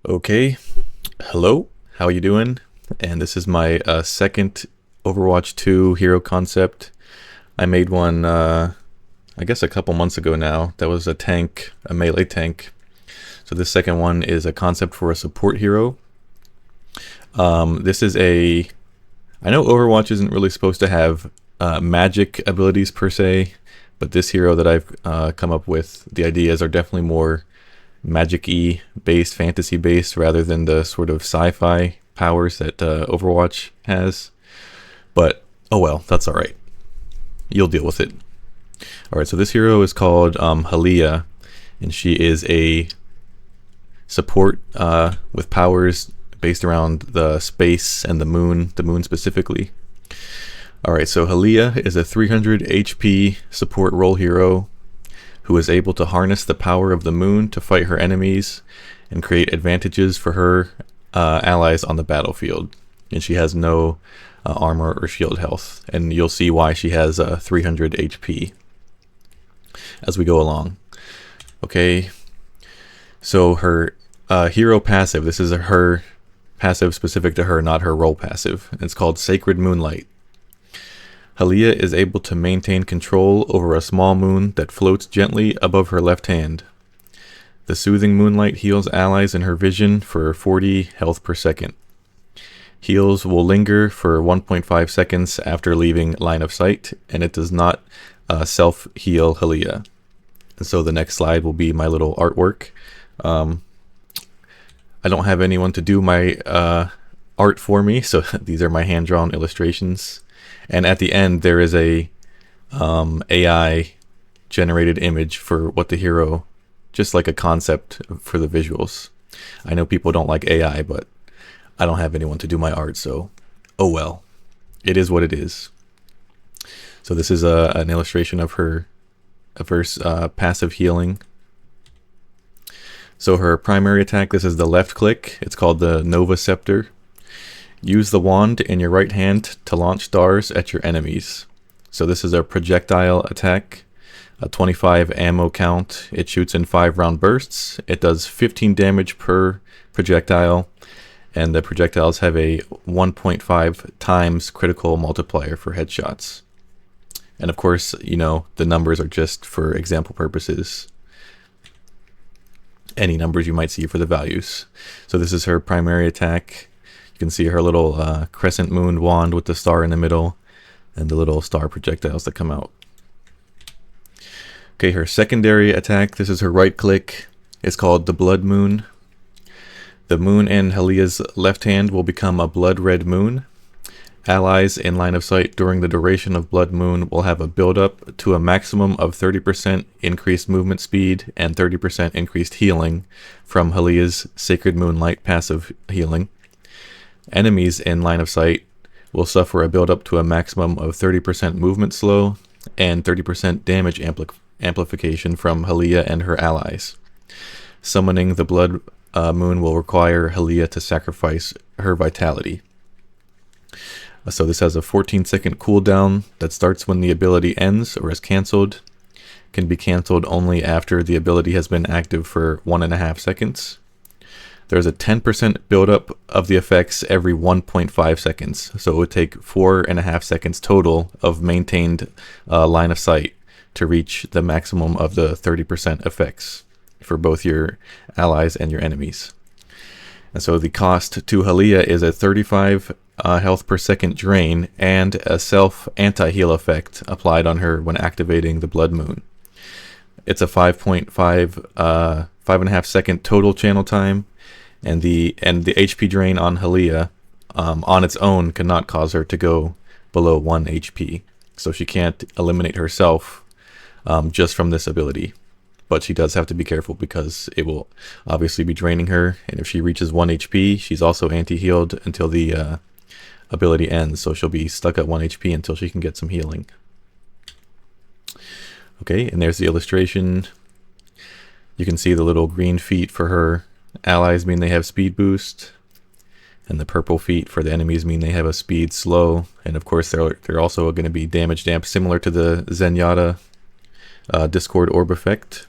Okay, hello, how you doing? And this is my second Overwatch 2 hero concept. I made one, I guess a couple months ago now. That was a tank, a melee tank. So this second one is a concept for a support hero. This is I know Overwatch isn't really supposed to have magic abilities per se, but this hero that I've come up with, the ideas are definitely more magic-y based, fantasy based, rather than the sort of sci-fi powers that Overwatch has. But oh well, that's all right. You'll deal with it. All right. So this hero is called Haliya, and she is a support with powers based around the space and the moon specifically. All right. So Haliya is a 300 HP support role hero who is able to harness the power of the moon to fight her enemies and create advantages for her allies on the battlefield. And she has no armor or shield health. And you'll see why she has 300 HP as we go along. Okay, so her hero passive, this is her passive specific to her, not her role passive. It's called Sacred Moonlight. Haliya is able to maintain control over a small moon that floats gently above her left hand. The soothing moonlight heals allies in her vision for 40 health per second. Heals will linger for 1.5 seconds after leaving line of sight, and it does not self-heal Haliya. And so the next slide will be my little artwork. I don't have anyone to do my art for me, so these are my hand-drawn illustrations. And at the end, there is a AI generated image for what the hero, just like a concept for the visuals. I know people don't like AI, but I don't have anyone to do my art, so oh well. It is what it is. So this is an illustration of her passive healing. So her primary attack, this is the left click. It's called the Nova Scepter. Use the wand in your right hand to launch stars at your enemies. So this is a projectile attack, a 25 ammo count. It shoots in 5-round bursts. It does 15 damage per projectile, and the projectiles have a 1.5 times critical multiplier for headshots. And of course, you know, the numbers are just for example purposes. Any numbers you might see for the values. So this is her primary attack. You can see her little crescent moon wand with the star in the middle and the little star projectiles that come out. Okay, her secondary attack, this is her right click. It's called the Blood Moon. The moon in Haliya's left hand will become a blood red moon. Allies in line of sight during the duration of Blood Moon will have a build-up to a maximum of 30% increased movement speed and 30% increased healing from Haliya's Sacred Moonlight passive healing. Enemies in line of sight will suffer a build-up to a maximum of 30% movement slow and 30% damage amplification from Haliya and her allies. Summoning the Blood Moon will require Haliya to sacrifice her vitality. So this has a 14-second cooldown that starts when the ability ends or is cancelled. Can be cancelled only after the ability has been active for 1.5 seconds. There's a 10% buildup of the effects every 1.5 seconds. So it would take 4.5 seconds total of maintained line of sight to reach the maximum of the 30% effects for both your allies and your enemies. And so the cost to Haliya is a 35 health per second drain and a self anti-heal effect applied on her when activating the Blood Moon. It's a 5.5 second total channel time. And the HP drain on Haliya on its own cannot cause her to go below 1 HP. So she can't eliminate herself just from this ability. But she does have to be careful because it will obviously be draining her. And if she reaches 1 HP, she's also anti-healed until the ability ends. So she'll be stuck at 1 HP until she can get some healing. Okay, and there's the illustration. You can see the little green feet for her allies mean they have speed boost, and the purple feet for the enemies mean they have a speed slow. And of course they're also going to be damage damp, similar to the Zenyatta Discord Orb effect.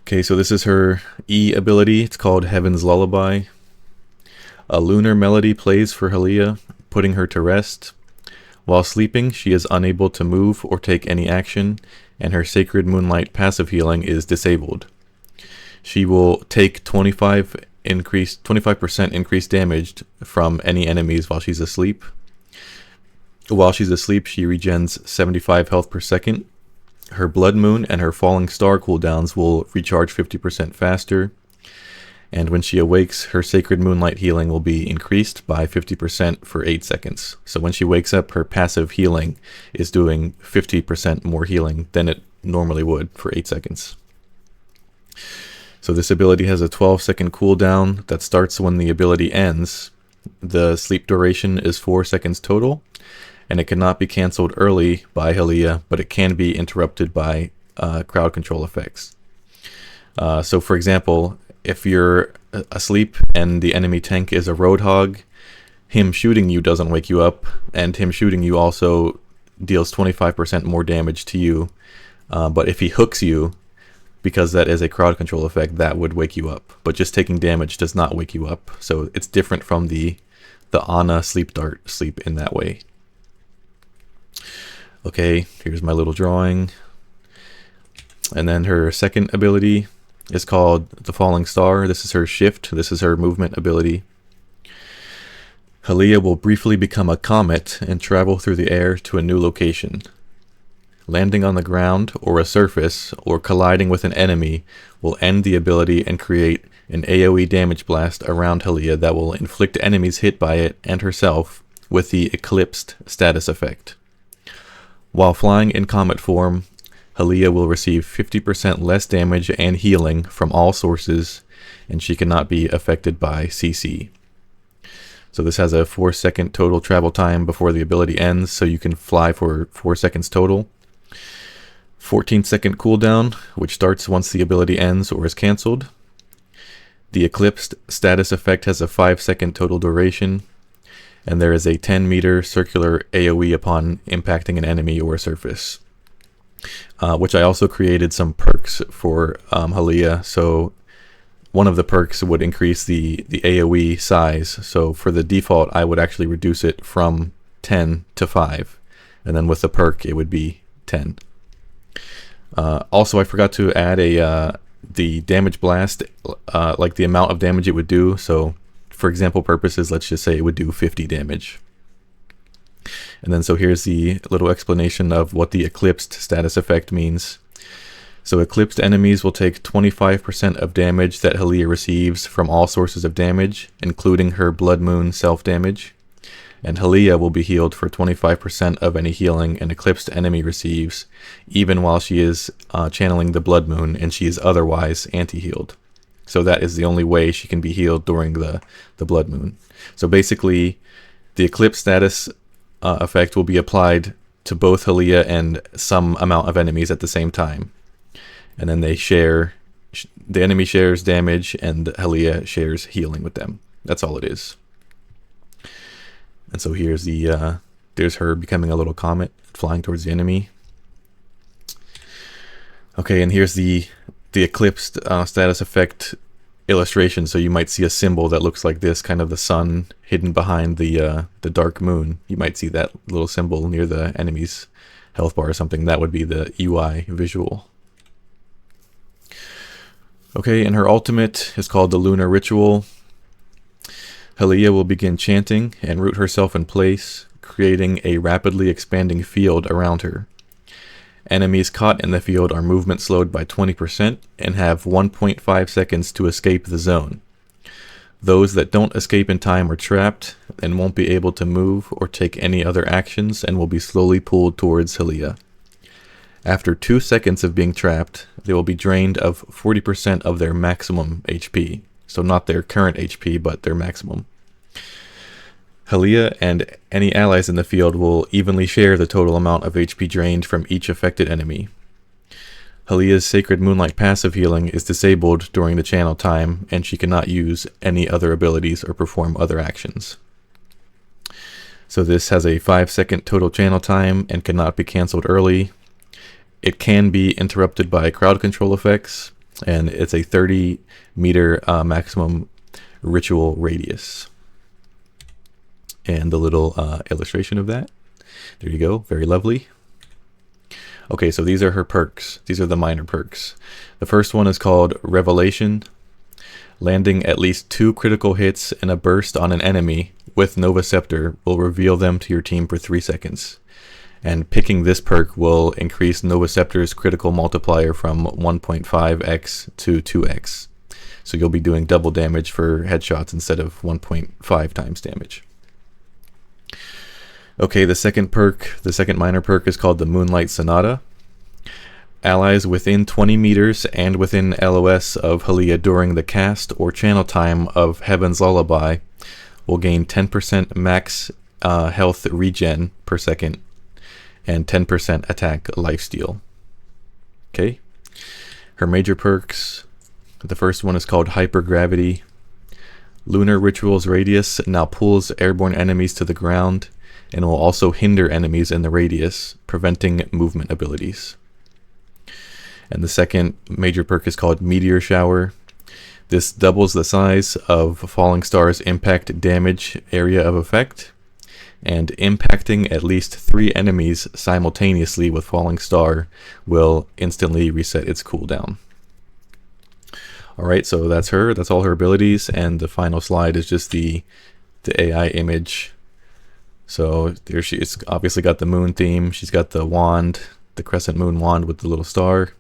Okay, so this is her E ability. It's called Heaven's Lullaby. A lunar melody plays for Haliya, putting her to rest. While sleeping, she is unable to move or take any action, and her Sacred Moonlight passive healing is disabled. She will take 25% increased damage from any enemies while she's asleep. While she's asleep, she regens 75 health per second. Her Blood Moon and her Falling Star cooldowns will recharge 50% faster. And when she awakes, her Sacred Moonlight healing will be increased by 50% for 8 seconds. So when she wakes up, her passive healing is doing 50% more healing than it normally would for 8 seconds. So this ability has a 12-second cooldown that starts when the ability ends. The sleep duration is 4 seconds total, and it cannot be cancelled early by Haliya, but it can be interrupted by crowd control effects. So for example, if you're asleep and the enemy tank is a Roadhog, him shooting you doesn't wake you up, and him shooting you also deals 25% more damage to you. But if he hooks you, because that is a crowd control effect, that would wake you up. But just taking damage does not wake you up. So it's different from the Ana sleep dart sleep in that way. Okay, here's my little drawing. And then her second ability is called the Falling Star. This is her shift. This is her movement ability. Haliya will briefly become a comet and travel through the air to a new location. Landing on the ground or a surface or colliding with an enemy will end the ability and create an AoE damage blast around Haliya that will inflict enemies hit by it and herself with the Eclipsed status effect. While flying in comet form, Haliya will receive 50% less damage and healing from all sources, and she cannot be affected by CC. So this has a 4-second total travel time before the ability ends, so you can fly for 4 seconds total. 14-second cooldown, which starts once the ability ends or is cancelled. The Eclipsed status effect has a 5-second total duration, and there is a 10-meter circular AoE upon impacting an enemy or a surface. Which I also created some perks for Haliya. So one of the perks would increase the AoE size. So for the default, I would actually reduce it from 10 to 5. And then with the perk, it would be 10. Also, I forgot to add the damage blast, like the amount of damage it would do. So for example purposes, let's just say it would do 50 damage. And then so here's the little explanation of what the Eclipsed status effect means. So eclipsed enemies will take 25% of damage that Haliya receives from all sources of damage, including her Blood Moon self-damage. And Haliya will be healed for 25% of any healing an eclipsed enemy receives, even while she is channeling the Blood Moon and she is otherwise anti-healed. So that is the only way she can be healed during the Blood Moon. So basically, the Eclipse status effect will be applied to both Haliya and some amount of enemies at the same time. And then they share, the enemy shares damage and Haliya shares healing with them. That's all it is. And so here's there's her becoming a little comet flying towards the enemy. Okay, and here's the eclipsed status effect illustration. So you might see a symbol that looks like this, kind of the sun hidden behind the dark moon. You might see that little symbol near the enemy's health bar or something. That would be the UI visual. Okay, and her ultimate is called the Lunar Ritual. Haliya will begin chanting and root herself in place, creating a rapidly expanding field around her. Enemies caught in the field are movement slowed by 20% and have 1.5 seconds to escape the zone. Those that don't escape in time are trapped and won't be able to move or take any other actions and will be slowly pulled towards Haliya. After 2 seconds of being trapped, they will be drained of 40% of their maximum HP. So not their current HP, but their maximum. Haliya and any allies in the field will evenly share the total amount of HP drained from each affected enemy. Haliya's Sacred Moonlight passive healing is disabled during the channel time, and she cannot use any other abilities or perform other actions. So this has a 5-second total channel time and cannot be cancelled early. It can be interrupted by crowd control effects, and it's a 30-meter maximum ritual radius. And the little illustration of that. There you go, very lovely. Okay, so these are her perks. These are the minor perks. The first one is called Revelation. Landing at least 2 critical hits in a burst on an enemy with Nova Scepter will reveal them to your team for 3 seconds. And picking this perk will increase Nova Scepter's critical multiplier from 1.5x to 2x. So you'll be doing double damage for headshots instead of 1.5 times damage. Okay, the second minor perk is called the Moonlight Sonata. Allies within 20 meters and within LOS of Haliya during the cast or channel time of Heaven's Lullaby will gain 10% max health regen per second and 10% attack lifesteal. Okay. Her major perks. The first one is called Hypergravity. Lunar Ritual's radius now pulls airborne enemies to the ground and will also hinder enemies in the radius, preventing movement abilities. And the second major perk is called Meteor Shower. This doubles the size of Falling Star's impact damage area of effect, and impacting at least 3 enemies simultaneously with Falling Star will instantly reset its cooldown. Alright, so that's her. That's all her abilities, and the final slide is just the AI image. So there it's obviously got the moon theme. She's got the wand, the crescent moon wand with the little star,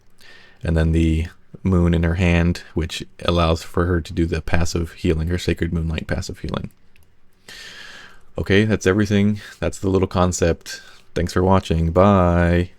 and then the moon in her hand, which allows for her to do the passive healing, her Sacred Moonlight passive healing. Okay, that's everything. That's the little concept. Thanks for watching. Bye.